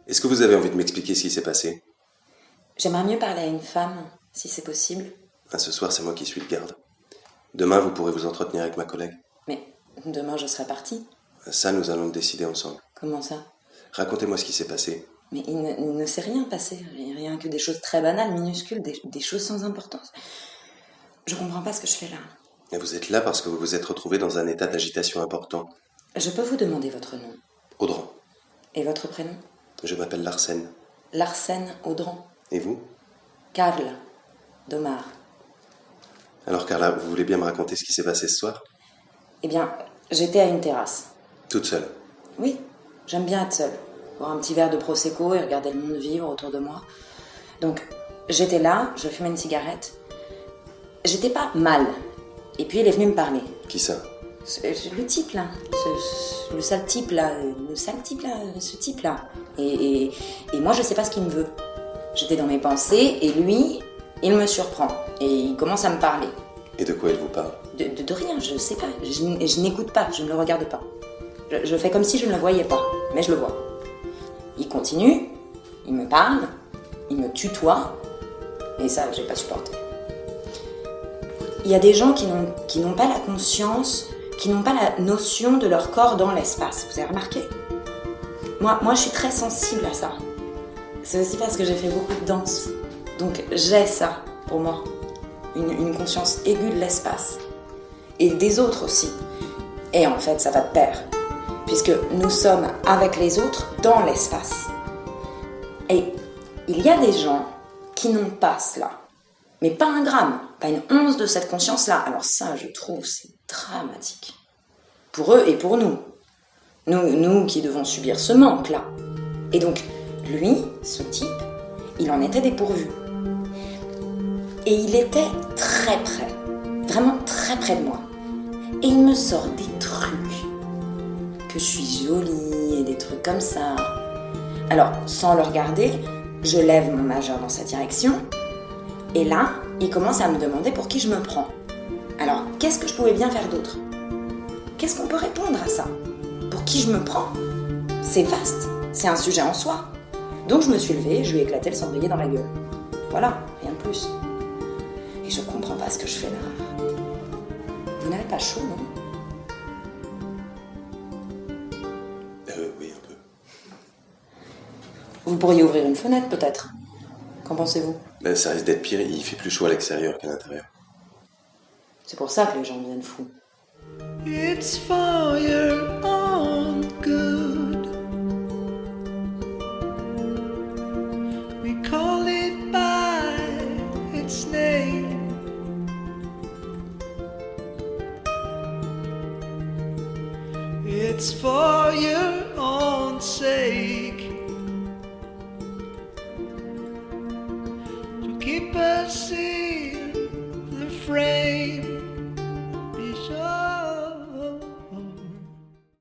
Est-ce que vous avez envie de m'expliquer ce qui s'est passé? J'aimerais mieux parler à une femme, si c'est possible. Ah, ce soir, c'est moi qui suis le garde. Demain, vous pourrez vous entretenir avec ma collègue. Mais demain, je serai partie. Ça, nous allons le décider ensemble. Comment ça? Racontez-moi ce qui s'est passé. Mais il ne s'est rien passé. Rien que des choses très banales, minuscules, des choses sans importance. Je comprends pas ce que je fais là. Et vous êtes là parce que vous vous êtes retrouvé dans un état d'agitation important. Je peux vous demander votre nom? Audran. Et votre prénom? Je m'appelle Larsen. Larsen Audran. Et vous? Carla Domar. Alors, Carla, vous voulez bien me raconter ce qui s'est passé ce soir? Eh bien, j'étais à une terrasse. Toute seule. Oui, j'aime bien être seule. Boire un petit verre de Prosecco et regarder le monde vivre autour de moi. Donc, j'étais là, je fumais une cigarette. J'étais pas mal. Et puis, il est venu me parler. Qui ça? Le type là, le sale type là, ce type là. Et moi je sais pas ce qu'il me veut. J'étais dans mes pensées et lui, il me surprend et il commence à me parler. Et de quoi il vous parle? De rien, je sais pas, je n'écoute pas, je ne le regarde pas. Je fais comme si je ne le voyais pas, mais je le vois. Il continue, il me parle, il me tutoie, et ça j'ai pas supporté. Il y a des gens qui n'ont pas la conscience, qui n'ont pas la notion de leur corps dans l'espace. Vous avez remarqué? Moi, je suis très sensible à ça. C'est aussi parce que j'ai fait beaucoup de danse. Donc, j'ai ça, pour moi. Une conscience aiguë de l'espace. Et des autres aussi. Et en fait, ça va de pair. Puisque nous sommes avec les autres dans l'espace. Et il y a des gens qui n'ont pas cela. Mais pas un gramme, pas une once de cette conscience-là. Alors ça, je trouve, c'est dramatique. Pour eux et pour nous. Nous qui devons subir ce manque-là. Et donc, lui, ce type, il en était dépourvu. Et il était très près. Vraiment très près de moi. Et il me sort des trucs. Que je suis jolie et des trucs comme ça. Alors, sans le regarder, je lève mon majeur dans sa direction. Et là, il commence à me demander pour qui je me prends. Alors, qu'est-ce que je pouvais bien faire d'autre? Qu'est-ce qu'on peut répondre à ça? Pour qui je me prends? C'est vaste, c'est un sujet en soi. Donc je me suis levée, je lui ai éclaté le cendrier dans la gueule. Voilà, rien de plus. Et je comprends pas ce que je fais là. Vous n'avez pas chaud, non? Oui, un peu. Vous pourriez ouvrir une fenêtre, peut-être. Qu'en pensez-vous? Ben, ça risque d'être pire, il fait plus chaud à l'extérieur qu'à l'intérieur. C'est pour ça que les gens deviennent fous. It's for your own good. We call it by its name. It's for your own sake. To keep us in the frame.